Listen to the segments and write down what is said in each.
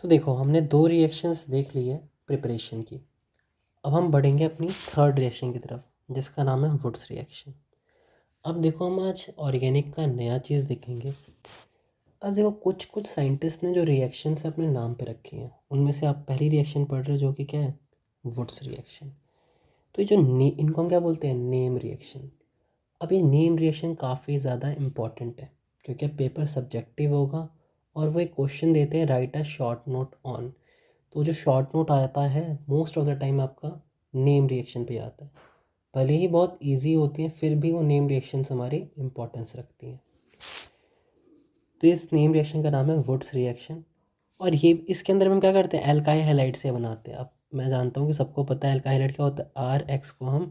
तो देखो हमने दो रिएक्शंस देख ली है प्रिपरेशन की। अब हम बढ़ेंगे अपनी थर्ड रिएक्शन की तरफ जिसका नाम है वुड्स रिएक्शन। अब देखो हम आज ऑर्गेनिक का नया चीज़ देखेंगे। अब देखो कुछ कुछ साइंटिस्ट ने जो रिएक्शंस अपने नाम पे रखी हैं उनमें से आप पहली रिएक्शन पढ़ रहे हो जो कि क्या है, वुड्स रिएक्शन। तो ये जो इनको हम क्या बोलते हैं, नेम रिएक्शन। अब ये नेम रिएक्शन काफ़ी ज़्यादा इम्पॉर्टेंट है क्योंकि अब पेपर सब्जेक्टिव होगा और वो एक क्वेश्चन देते हैं right a short note on. तो जो शॉर्ट नोट आता है मोस्ट ऑफ द टाइम आपका नेम रिएक्शन पे आता है। भले ही बहुत इजी होती है फिर भी वो नेम रिएक्शंस हमारी इम्पोर्टेंस रखती हैं। तो इस नेम रिएक्शन का नाम है वुड्स रिएक्शन। और ये इसके अंदर हम क्या करते हैं, एल्काइल हैलाइड से बनाते हैं। अब मैं जानता हूँ कि सबको पता है एल्काइल हैलाइड क्या होता है, आर एक्स को हम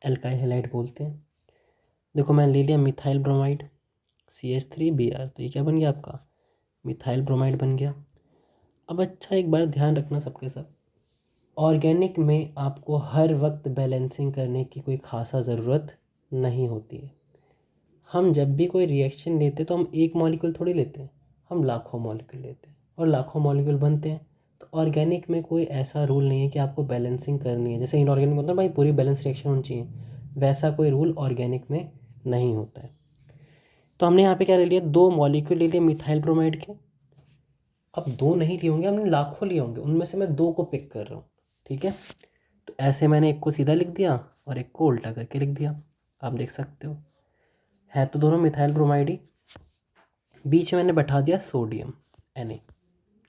एल्काइल हैलाइड बोलते हैं। देखो मैं ले लिया मिथाइल ब्रोमाइड CH3Br, तो ये क्या बन गया आपका मिथाइल ब्रोमाइड बन गया। अब अच्छा एक बार ध्यान रखना सबके सब, ऑर्गेनिक में आपको हर वक्त बैलेंसिंग करने की कोई खासा ज़रूरत नहीं होती है। हम जब भी कोई रिएक्शन लेते हैं तो हम एक मॉलिक्यूल थोड़ी लेते हैं, हम लाखों मॉलिक्यूल लेते हैं और लाखों मॉलिक्यूल बनते हैं। तो ऑर्गेनिक में कोई ऐसा रूल नहीं है कि आपको बैलेंसिंग करनी है। जैसे इनऑर्गेनिक होता है भाई पूरी बैलेंस रिएक्शन होनी चाहिए, वैसा कोई रूल ऑर्गेनिक में नहीं होता है। तो हमने यहाँ पे क्या ले लिया, दो मॉलिक्यूल ले लिए मिथाइल ब्रोमाइड के। अब दो नहीं लिए होंगे, हमने लाखों लिए होंगे, उनमें से मैं दो को पिक कर रहा हूँ। ठीक है, तो ऐसे मैंने एक को सीधा लिख दिया और एक को उल्टा करके लिख दिया। आप देख सकते हो है तो दोनों मिथाइल ब्रोमाइड ही, बीच में मैंने बैठा दिया सोडियम Na।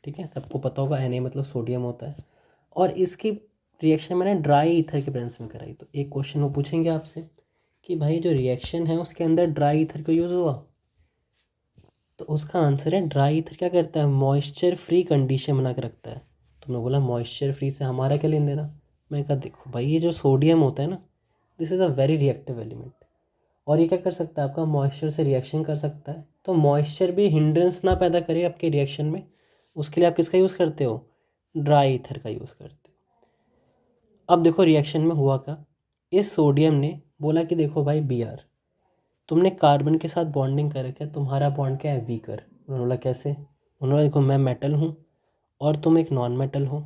ठीक है, सबको पता होगा Na मतलब सोडियम होता है। और इसकी रिएक्शन मैंने ड्राई ईथर के प्रेजेंस में कराई। तो एक क्वेश्चन वो पूछेंगे आपसे कि भाई जो रिएक्शन है उसके अंदर ड्राई ईथर का यूज़ हुआ, तो उसका आंसर है ड्राई ईथर क्या करता है, मॉइस्चर फ्री कंडीशन बना के रखता है। तुमने बोला मॉइस्चर फ्री से हमारा क्या लेन देना। मैं कहा देखो भाई ये जो सोडियम होता है ना, this is a very reactive element और ये क्या कर सकता है आपका मॉइस्चर से रिएक्शन कर सकता है। तो मॉइस्चर भी हिंड्रेंस ना पैदा करे आपके रिएक्शन में, उसके लिए आप किसका यूज़ करते हो, ड्राई ईथर का यूज़ करते हो। अब देखो रिएक्शन में हुआ क्या, इस सोडियम ने बोला कि देखो भाई Br, तुमने कार्बन के साथ बॉन्डिंग कर रखा है, तुम्हारा बॉन्ड क्या है वीकर। उन्होंने बोला कैसे, उन्होंने देखो मैं मेटल हूँ और तुम एक नॉन मेटल हो,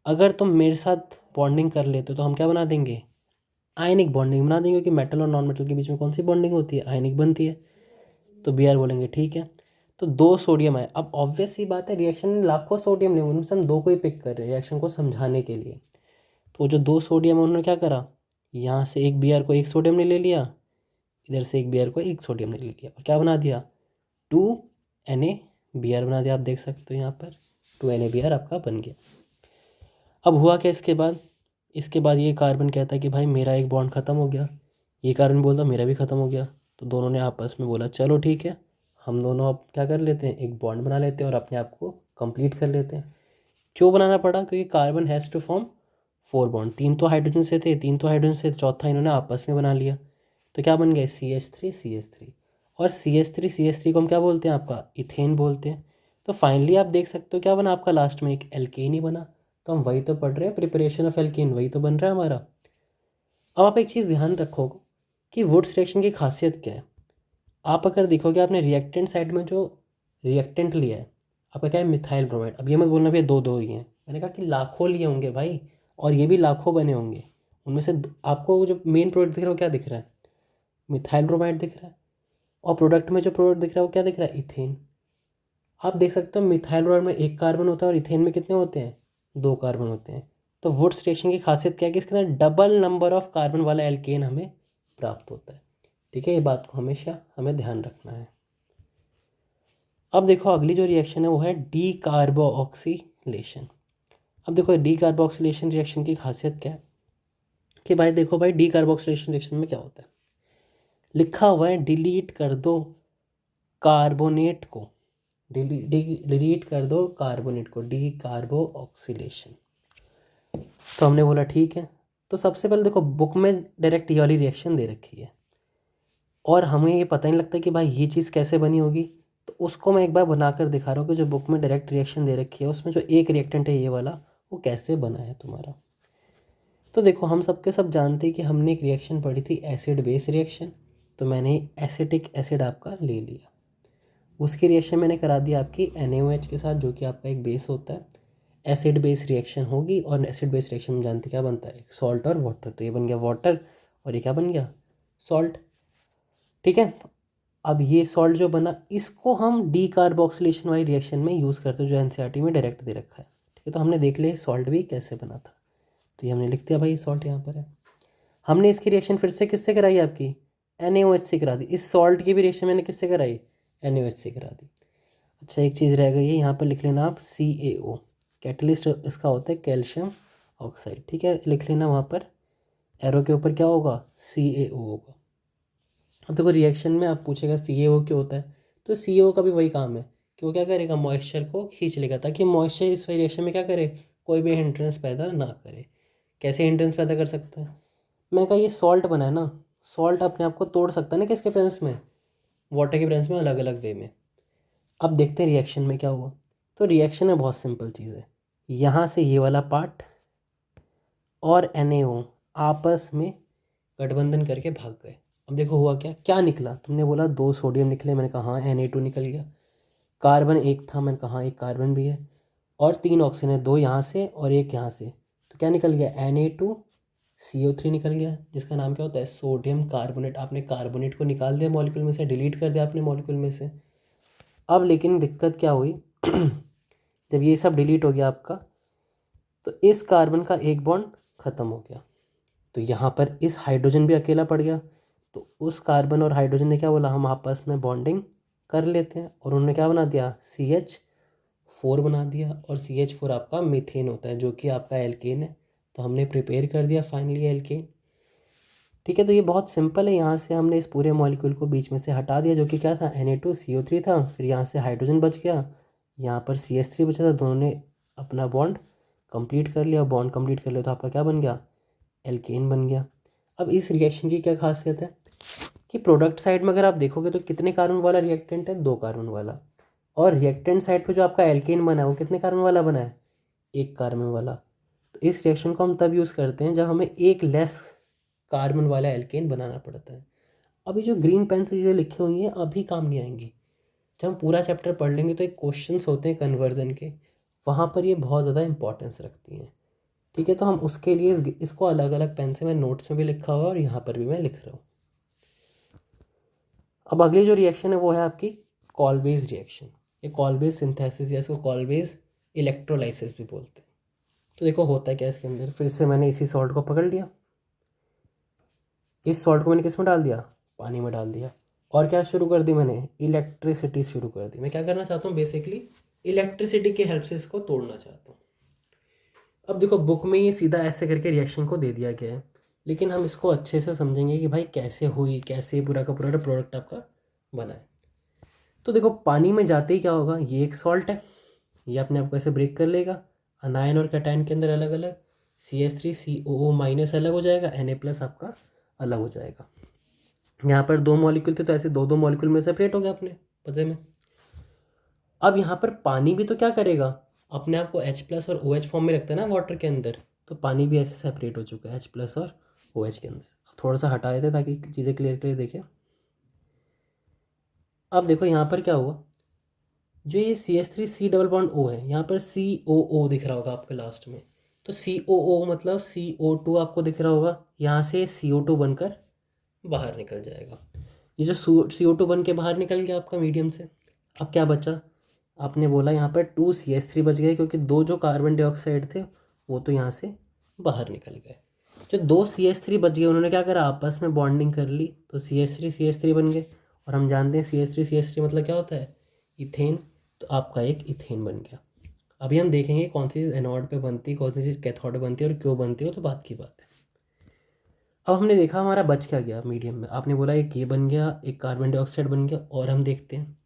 अगर तुम मेरे साथ बॉन्डिंग कर लेते हो तो हम क्या बना देंगे, आयनिक बॉन्डिंग बना देंगे, क्योंकि मेटल और नॉन मेटल के बीच में कौन सी बॉन्डिंग होती है, आयनिक बनती है। तो Br बोलेंगे ठीक है। तो दो सोडियम आए, अब ऑब्वियस सी बात है रिएक्शन में लाखों सोडियम नहीं, उनमें से हम दो को ही पिक कर रहे हैं रिएक्शन को समझाने के लिए। तो जो दो सोडियम है उन्होंने क्या करा, यहाँ से एक Br को एक सोडियम ने ले लिया, इधर से एक Br को एक सोडियम ने ले लिया और क्या बना दिया 2NaBr बना दिया। आप देख सकते हो यहाँ पर 2NaBr आपका बन गया। अब हुआ क्या इसके बाद ये कार्बन कहता है कि भाई मेरा एक बॉन्ड ख़त्म हो गया, ये कार्बन बोलता मेरा भी ख़त्म हो गया। तो दोनों ने आपस में बोला चलो ठीक है, हम दोनों अब क्या कर लेते हैं, एक बॉन्ड बना लेते हैं और अपने आप को कंप्लीट कर लेते हैं। क्यों बनाना पड़ा, क्योंकि carbon has to form 4 bond, तीन तो हाइड्रोजन से थे, चौथा इन्होंने आपस में बना लिया। तो क्या बन गया CH3 और CH3 को हम क्या बोलते हैं, आपका इथेन बोलते हैं। तो फाइनली आप देख सकते हो क्या बना आपका, लास्ट में एक एल्केन ही बना। तो हम वही तो पढ़ रहे हैं, प्रिपरेशन ऑफ एल्केन वही तो बन रहा है हमारा। अब आप एक चीज़ ध्यान रखो कि वुड्स रिएक्शन की खासियत क्या है। आप अगर देखोगे आपने रिएक्टेंट साइड में जो रिएक्टेंट लिया है आपका क्या है, मिथाइल ब्रोमाइड। अब ये मत बोलना भैया दो दो ही हैं, मैंने कहा कि लाखों लिए होंगे भाई, और ये भी लाखों बने होंगे। उनमें से आपको जो मेन प्रोडक्ट दिख रहा है वो क्या दिख रहा है, मिथाइल ब्रोमाइड दिख रहा है। और प्रोडक्ट में जो प्रोडक्ट दिख रहा है वो क्या दिख रहा है, इथेन। आप देख सकते हो मिथाइल ब्रोमाइड में एक कार्बन होता है और इथेन में कितने होते हैं, दो कार्बन होते हैं। तो वुड्स रिएक्शन की खासियत क्या है कि इसके अंदर डबल नंबर ऑफ कार्बन वाला एल्केन हमें प्राप्त होता है। ठीक है, ये बात को हमेशा हमें ध्यान रखना है। अब देखो अगली जो रिएक्शन है वो है डी कार्बोक्सिलेशन। अब देखो डी कार्बोक्सिलेशन रिएक्शन की खासियत क्या है कि भाई देखो भाई डी कार्बोक्सिलेशन रिएक्शन में क्या होता है, लिखा हुआ है डिलीट कर दो कार्बोनेट को, डिलीट कर दो कार्बोनेट को, डी कार्बोक्सिलेशन। तो हमने बोला ठीक है। तो सबसे पहले देखो बुक में डायरेक्ट ये वाली रिएक्शन दे रखी है और हमें ये पता नहीं लगता कि भाई ये चीज़ कैसे बनी होगी। तो उसको मैं एक बार बनाकर दिखा रहा हूँ कि जो बुक में डायरेक्ट रिएक्शन दे रखी है उसमें जो एक रिएक्टेंट है ये वाला, वो कैसे बना है तुम्हारा। तो देखो हम सबके सब जानते हैं कि हमने एक रिएक्शन पढ़ी थी एसिड बेस रिएक्शन। तो मैंने एसिटिक एसिड आपका ले लिया उसकी रिएक्शन मैंने करा दी आपकी NaOH के साथ, जो कि आपका एक बेस होता है। एसिड बेस रिएक्शन होगी, और एसिड बेस रिएक्शन में जानते क्या बनता है, सॉल्ट और वाटर। तो ये बन गया वाटर, और ये क्या बन गया, सॉल्ट। ठीक है, तो अब ये सॉल्ट जो बना, इसको हम डीकार्बोक्सिलेशन वाली रिएक्शन में यूज़ करते हैं, जो NCERT में डायरेक्ट दे रखा है। ठीक है, तो हमने देख लिया सॉल्ट भी कैसे बना था, तो ये हमने लिख दिया भाई सॉल्ट यहाँ पर है। हमने इसकी रिएक्शन फिर से किससे कराई आपकी, NaOH से करा दी। इस सॉल्ट की भी रिएक्शन मैंने किससे कराई, NaOH से करा दी। अच्छा, एक चीज़ रह गई है, यहाँ पर लिख लेना आप CaO, कैटलिस्ट इसका होता है कैल्शियम ऑक्साइड। ठीक है, लिख लेना वहाँ पर, एरो के ऊपर क्या होगा, CaO होगा। अब देखो रिएक्शन में आप पूछेगा CaO क्यों होता है, तो CaO का भी वही काम है कि वो क्या करेगा, मॉइस्चर को खींच लेगा, ताकि मॉइस्चर इस रिएक्शन में क्या करे, कोई भी हिंड्रेंस पैदा ना करे। कैसे हिंड्रेंस पैदा कर सकता है, मैं कहा ये सॉल्ट बना है ना, सॉल्ट अपने आप को तोड़ सकता है ना किसके प्रेजेंस में, वाटर के प्रेजेंस में, अलग अलग वे में। अब देखते हैं रिएक्शन में क्या हुआ। तो रिएक्शन में बहुत सिंपल चीज़ है, यहाँ से ये वाला पार्ट और NaO आपस में गठबंधन करके भाग गए। अब देखो हुआ क्या, क्या निकला, तुमने बोला 2 सोडियम निकले, मैंने कहा हाँ Na2 निकल गया। कार्बन एक था, मैंने कहा हाँ एक कार्बन भी है, और 3 ऑक्सीजन है, 2 यहाँ से और एक यहाँ से, तो क्या निकल गया, Na2CO3 निकल गया, जिसका नाम क्या होता है, सोडियम कार्बोनेट। आपने कार्बोनेट को निकाल दिया मॉलिक्यूल में से, डिलीट कर दिया आपने मॉलिक्यूल में से। अब लेकिन दिक्कत क्या हुई जब ये सब डिलीट हो गया आपका, तो इस कार्बन का एक बॉन्ड ख़त्म हो गया, तो यहाँ पर इस हाइड्रोजन भी अकेला पड़ गया। तो उस कार्बन और हाइड्रोजन ने क्या बोला, हम आपस में बॉन्डिंग कर लेते हैं, और उन्होंने क्या बना दिया, CH4 बना दिया। और CH4 आपका मीथेन होता है, जो कि आपका एल्केन है। तो हमने प्रिपेयर कर दिया फाइनली एल्केन। ठीक है, तो ये बहुत सिंपल है। यहाँ से हमने इस पूरे मॉलिक्यूल को बीच में से हटा दिया, जो कि क्या था, Na2CO3 था। फिर यहाँ से हाइड्रोजन बच गया, यहाँ पर CH3 बचा था। दोनों ने अपना बॉन्ड कंप्लीट कर लिया, बॉन्ड कंप्लीट कर लिया तो आपका क्या बन गया, एल्केन बन गया। अब इस रिएक्शन की क्या खासियत है कि प्रोडक्ट साइड में अगर आप देखोगे तो कितने कार्बन वाला रिएक्टेंट है, 2 कार्बन वाला। और रिएक्टेंट साइड पे जो आपका एल्केन बना है वो कितने कार्बन वाला बना है, 1 कार्बन वाला। तो इस रिएक्शन को हम तब यूज़ करते हैं जब हमें एक लेस कार्बन वाला एल्केन बनाना पड़ता है। अभी जो ग्रीन पेन से चीज़ें लिखी हुई हैं अभी काम नहीं आएंगी, जब हम पूरा चैप्टर पढ़ लेंगे तो एक क्वेश्चंस होते हैं कन्वर्जन के, वहाँ पर ये बहुत ज़्यादा इंपॉर्टेंस रखती हैं। ठीक है, तो हम उसके लिए इसको अलग अलग पेन से, मैं नोट्स में भी लिखा हुआ है और यहाँ पर भी मैं लिख रहा हूँ। अब अगली जो रिएक्शन है वो है आपकी कॉल बेस रिएक्शन। ये कॉल बेस सिंथेसिस या इसको कॉल बेस इलेक्ट्रोलाइसिस भी बोलते हैं। तो देखो होता है क्या इसके अंदर, फिर से मैंने इसी सॉल्ट को पकड़ लिया, इस सॉल्ट को मैंने किस में डाल दिया, पानी में डाल दिया, और क्या शुरू कर दी मैंने, इलेक्ट्रिसिटी शुरू कर दी। मैं क्या करना चाहता हूँ, बेसिकली इलेक्ट्रिसिटी की हेल्प से इसको तोड़ना चाहता हूँ। अब देखो बुक में ये सीधा ऐसे करके रिएक्शन को दे दिया गया है, लेकिन हम इसको अच्छे से समझेंगे कि भाई कैसे हुई, कैसे पूरा का पूरा प्रोडक्ट आपका बना है। तो देखो पानी में जाते ही क्या होगा, ये एक सॉल्ट है, ये अपने आप को ऐसे ब्रेक कर लेगा, अनायन और कैटायन के अंदर अलग अलग, CH3COO माइनस अलग हो जाएगा, Na+ आपका अलग हो जाएगा। यहाँ पर 2 मॉलिक्यूल थे तो ऐसे 2 मॉलिक्यूल में सेपरेट हो गया अपने पते में। अब यहाँ पर पानी भी तो क्या करेगा, अपने आप को H+ और OH फॉर्म में रखता है ना वाटर के अंदर, तो पानी भी ऐसे सेपरेट हो चुका है H+ और OH के अंदर। अब थोड़ा सा हटा देते ताकि चीज़ें क्लियर क्लियर देखें। अब देखो यहाँ पर क्या हुआ, जो ये CH3C डबल बॉन्ड O है, यहाँ पर COO दिख रहा होगा आपके लास्ट में, तो COO मतलब CO2 आपको दिख रहा होगा, यहाँ से CO2 बनकर बाहर निकल जाएगा। ये जो CO2 बन के बाहर निकल गया आपका मीडियम से, अब क्या बचा, आपने बोला यहाँ पर 2 CH3 बच गए, क्योंकि 2 जो कार्बन डाइऑक्साइड थे वो तो यहाँ से बाहर निकल गए। जो 2 CH3 बच गए उन्होंने क्या करा, आपस में बॉन्डिंग कर ली, तो CH3 बन गए। और हम जानते हैं CH3 मतलब क्या होता है, इथेन। तो आपका एक इथेन बन गया। अभी हम देखेंगे कौन सी चीज़ एनोड पे बनती है, कौन सी चीज़ कैथोड पे बनती है और क्यों बनती है, वो तो बात की बात है। अब हमने देखा हमारा बच क्या गया मीडियम में, आपने बोला एक ये बन गया, एक कार्बन डाइऑक्साइड बन गया, और हम देखते हैं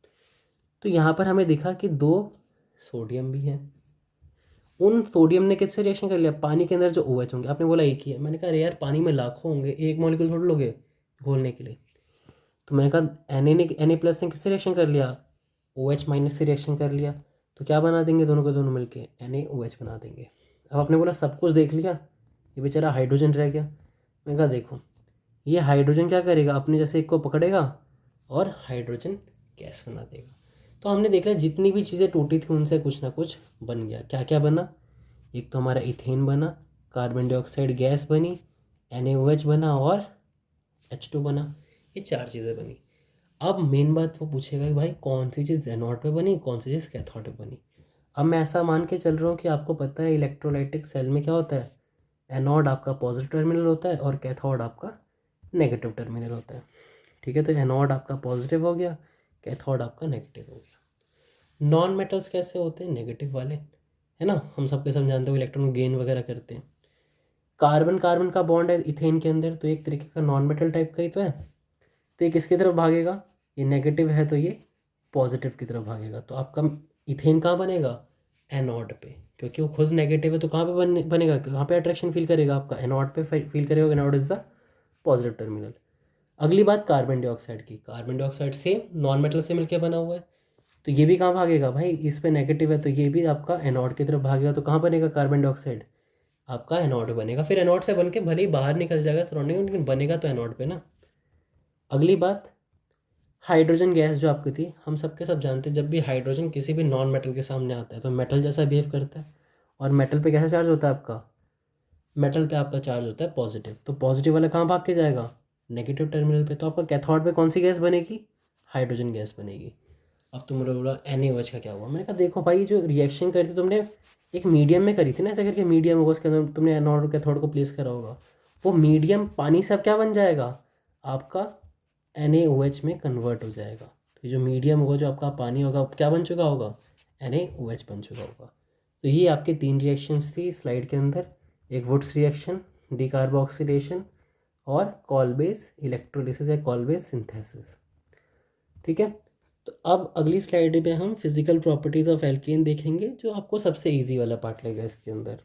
तो यहाँ पर हमें दिखा कि 2 सोडियम भी हैं। उन सोडियम ने किससे रिएक्शन कर लिया, पानी के अंदर जो OH होंगे, आपने बोला एक ही है, मैंने कहा अरे यार पानी में लाखों होंगे, एक मॉलिक्यूल थोड़ा लोगे घोलने के लिए। तो मैंने कहा Na+ ने किससे रिएक्शन कर लिया, OH- से रिएक्शन कर लिया, तो क्या बना देंगे दोनों के दोनों मिलके, NaOH बना देंगे। अब आपने बोला सब कुछ देख लिया, ये बेचारा हाइड्रोजन रह गया। मैंने कहा देखो ये हाइड्रोजन क्या करेगा, अपने जैसे एक को पकड़ेगा और हाइड्रोजन गैस बना देगा। तो हमने देख लिया जितनी भी चीज़ें टूटी थी उनसे कुछ ना कुछ बन गया। क्या क्या बना? एक तो हमारा इथेन बना, कार्बन डाइऑक्साइड गैस बनी, NaOH बना और H2 बना। ये 4 चीज़ें बनी। अब मेन बात वो पूछेगा कि भाई कौन सी चीज़ एनोड पे बनी, कौन सी चीज़ कैथोड पे बनी। अब मैं ऐसा मान के चल रहा हूँ कि आपको पता है इलेक्ट्रोलाइटिक सेल में क्या होता है, एनोड आपका पॉजिटिव टर्मिनल होता है और कैथोड आपका नेगेटिव टर्मिनल होता है। ठीक है, तो एनोड आपका पॉजिटिव हो गया, कैथोड आपका नेगेटिव हो गया। नॉन मेटल्स कैसे होते हैं? नेगेटिव वाले, है ना, हम सबके सब जानते हो इलेक्ट्रॉन गेन वगैरह करते हैं। कार्बन कार्बन का बॉन्ड है इथेन के अंदर, तो एक तरीके का नॉन मेटल टाइप का ही तो है। तो ये किसकी तरफ भागेगा? ये नेगेटिव है तो ये पॉजिटिव की तरफ भागेगा। तो आपका इथेन कहाँ बनेगा? एनोड पे, क्योंकि वो खुद नेगेटिव है। तो कहाँ पे बनेगा, कहाँ पे अट्रैक्शन फील करेगा? आपका एनोड पे फील करेगा। Anode is the positive terminal. अगली बात कार्बन डाइऑक्साइड की। कार्बन डाइऑक्साइड से नॉन मेटल से मिलकर बना हुआ है, तो ये भी कहाँ भागेगा भाई? इस पे नेगेटिव है तो ये भी आपका एनोड की तरफ भागेगा। तो कहाँ बनेगा कार्बन डाइऑक्साइड? आपका एनोड बनेगा। फिर एनोड से बन के भले ही बाहर निकल जाएगा सराउंडिंग, लेकिन बनेगा तो एनोड पे ना। अगली बात, हाइड्रोजन गैस जो आपकी थी, हम सबके सब जानते हैं जब भी हाइड्रोजन किसी भी नॉन मेटल के सामने आता है तो मेटल जैसा बिहेव करता है। और मेटल पे कैसा चार्ज होता है आपका? मेटल पे आपका चार्ज होता है पॉजिटिव। तो पॉजिटिव वाला कहाँ भाग के जाएगा? नेगेटिव टर्मिनल पे। तो आपका कैथोड पे कौन सी गैस बनेगी? हाइड्रोजन गैस बनेगी। अब तुमने बोला NaOH का क्या हुआ? मैंने कहा देखो भाई, जो रिएक्शन करी थी तुमने एक मीडियम में करी थी ना, ऐसे करके मीडियम होगा, उसके अंदर तुमने एनोड और कैथोड को प्लेस करा होगा। वो मीडियम पानी से अब क्या बन जाएगा? आपका NaOH में कन्वर्ट हो जाएगा। तो ये जो मीडियम होगा, जो आपका पानी होगा, अब क्या बन चुका होगा? NaOH बन चुका होगा। तो ये आपके 3 रिएक्शंस थी स्लाइड के अंदर। एक वुड्स रिएक्शन, डिकार्बोक्सिलेशन, और कॉल-बेस इलेक्ट्रोलिसिस या कॉल-बेस सिंथेसिस। ठीक है, तो अब अगली स्लाइड पे हम फिजिकल प्रॉपर्टीज़ ऑफ एल्केन देखेंगे, जो आपको सबसे इजी वाला पार्ट लगेगा इसके अंदर।